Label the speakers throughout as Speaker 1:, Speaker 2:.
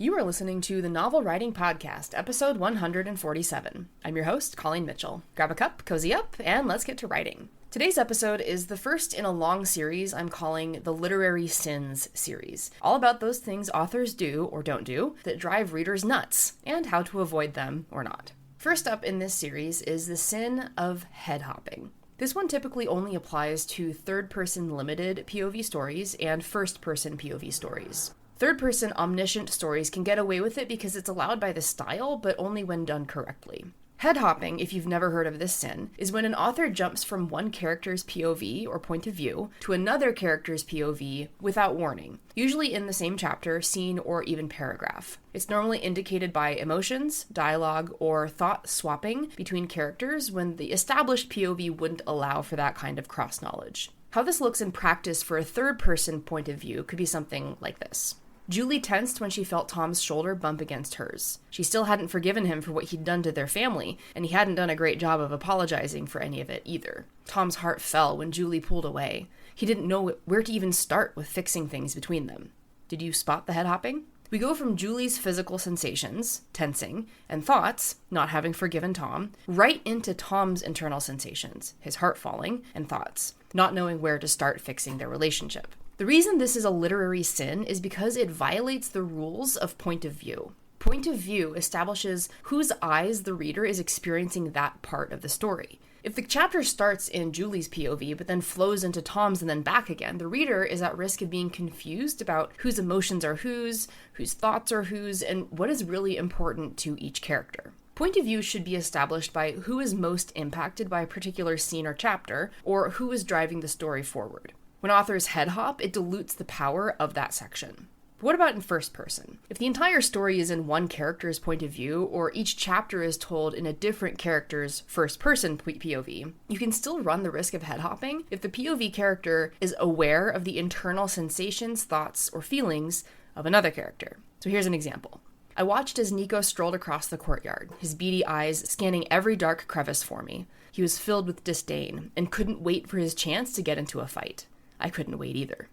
Speaker 1: You are listening to the Novel Writing Podcast, episode 147. I'm your host, Colleen Mitchell. Grab a cup, cozy up, and let's get to writing. Today's episode is the first in a long series I'm calling the Literary Sins series, all about those things authors do or don't do that drive readers nuts, and how to avoid them or not. First up in this series is the sin of head hopping. This one typically only applies to third-person limited POV stories and first-person POV stories. Third-person omniscient stories can get away with it because it's allowed by the style, but only when done correctly. Head hopping, if you've never heard of this sin, is when an author jumps from one character's POV or point of view to another character's POV without warning, usually in the same chapter, scene, or even paragraph. It's normally indicated by emotions, dialogue, or thought swapping between characters when the established POV wouldn't allow for that kind of cross-knowledge. How this looks in practice for a third-person point of view could be something like this. Julie tensed when she felt Tom's shoulder bump against hers. She still hadn't forgiven him for what he'd done to their family, and he hadn't done a great job of apologizing for any of it either. Tom's heart fell when Julie pulled away. He didn't know where to even start with fixing things between them. Did you spot the head hopping? We go from Julie's physical sensations, tensing, and thoughts, not having forgiven Tom, right into Tom's internal sensations, his heart falling, and thoughts, not knowing where to start fixing their relationship. The reason this is a literary sin is because it violates the rules of point of view. Point of view establishes whose eyes the reader is experiencing that part of the story. If the chapter starts in Julie's POV but then flows into Tom's and then back again, the reader is at risk of being confused about whose emotions are whose thoughts are whose, and what is really important to each character. Point of view should be established by who is most impacted by a particular scene or chapter, or who is driving the story forward. When authors head hop, it dilutes the power of that section. But what about in first person? If the entire story is in one character's point of view, or each chapter is told in a different character's first person POV, you can still run the risk of head hopping if the POV character is aware of the internal sensations, thoughts, or feelings of another character. So here's an example. I watched as Nico strolled across the courtyard, his beady eyes scanning every dark crevice for me. He was filled with disdain and couldn't wait for his chance to get into a fight. I couldn't wait either.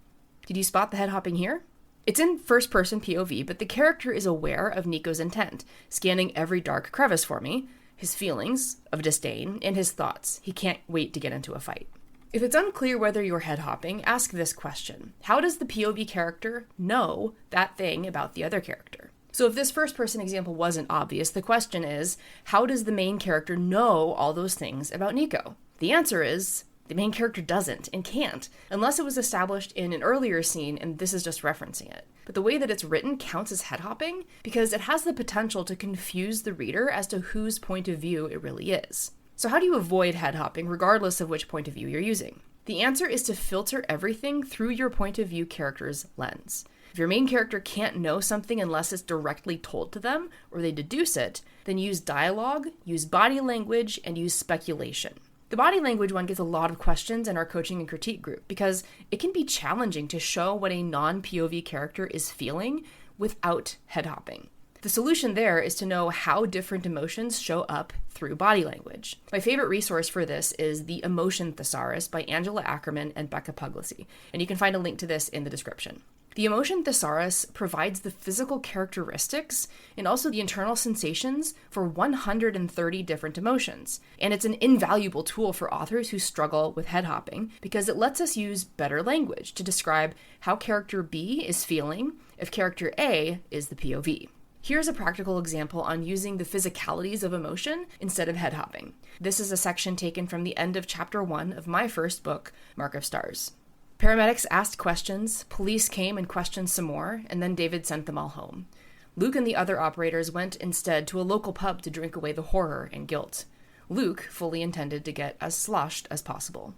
Speaker 1: Did you spot the head hopping here? It's in first-person POV, but the character is aware of Nico's intent, scanning every dark crevice for me, his feelings of disdain, and his thoughts. He can't wait to get into a fight. If it's unclear whether you're head hopping, ask this question. How does the POV character know that thing about the other character? So if this first-person example wasn't obvious, the question is, how does the main character know all those things about Nico? The answer is, the main character doesn't and can't, unless it was established in an earlier scene and this is just referencing it. But the way that it's written counts as head hopping because it has the potential to confuse the reader as to whose point of view it really is. So how do you avoid head hopping regardless of which point of view you're using? The answer is to filter everything through your point of view character's lens. If your main character can't know something unless it's directly told to them or they deduce it, then use dialogue, use body language, and use speculation. The body language one gets a lot of questions in our coaching and critique group because it can be challenging to show what a non-POV character is feeling without head hopping. The solution there is to know how different emotions show up through body language. My favorite resource for this is The Emotion Thesaurus by Angela Ackerman and Becca Puglisi, and you can find a link to this in the description. The Emotion Thesaurus provides the physical characteristics and also the internal sensations for 130 different emotions. And it's an invaluable tool for authors who struggle with head hopping because it lets us use better language to describe how character B is feeling if character A is the POV. Here's a practical example on using the physicalities of emotion instead of head hopping. This is a section taken from the end of chapter 1 of my first book, Mark of Stars. Paramedics asked questions, police came and questioned some more, and then David sent them all home. Luke and the other operators went instead to a local pub to drink away the horror and guilt. Luke fully intended to get as sloshed as possible.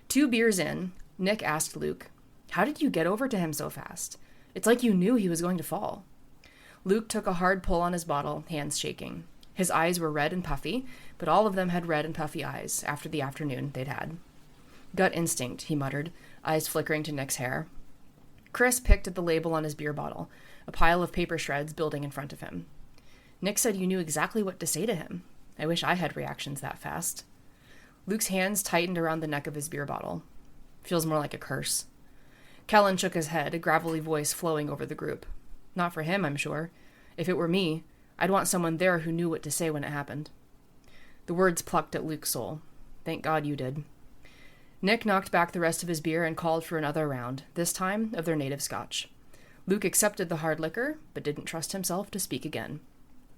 Speaker 1: 2 beers in, Nick asked Luke, "How did you get over to him so fast? It's like you knew he was going to fall." Luke took a hard pull on his bottle, hands shaking. His eyes were red and puffy, but all of them had red and puffy eyes after the afternoon they'd had. "Gut instinct," he muttered, eyes flickering to Nick's hair. Chris picked at the label on his beer bottle, a pile of paper shreds building in front of him. "Nick said you knew exactly what to say to him. I wish I had reactions that fast." Luke's hands tightened around the neck of his beer bottle. "Feels more like a curse." Kellen shook his head, a gravelly voice flowing over the group. Not for him, I'm sure. If it were me, I'd want someone there who knew what to say when it happened. The words plucked at Luke's soul. Thank God you did. Nick knocked back the rest of his beer and called for another round, this time of their native scotch. Luke accepted the hard liquor, but didn't trust himself to speak again.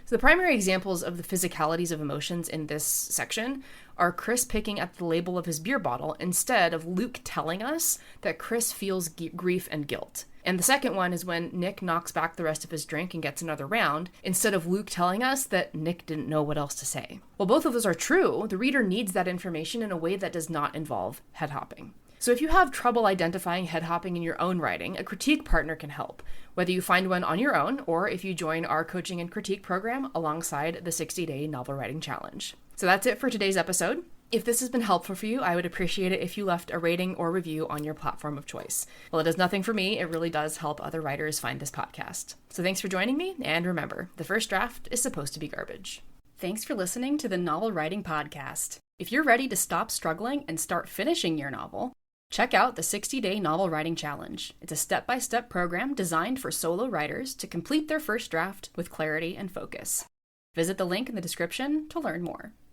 Speaker 1: So the primary examples of the physicalities of emotions in this section are Chris picking at the label of his beer bottle instead of Luke telling us that Chris feels grief and guilt. And the second one is when Nick knocks back the rest of his drink and gets another round, instead of Luke telling us that Nick didn't know what else to say. While both of those are true, the reader needs that information in a way that does not involve head hopping. So if you have trouble identifying head hopping in your own writing, a critique partner can help, whether you find one on your own or if you join our coaching and critique program alongside the 60-day novel writing challenge. So that's it for today's episode. If this has been helpful for you, I would appreciate it if you left a rating or review on your platform of choice. While it does nothing for me, it really does help other writers find this podcast. So thanks for joining me, and remember, the first draft is supposed to be garbage. Thanks for listening to the Novel Writing Podcast. If you're ready to stop struggling and start finishing your novel, check out the 60-Day Novel Writing Challenge. It's a step-by-step program designed for solo writers to complete their first draft with clarity and focus. Visit the link in the description to learn more.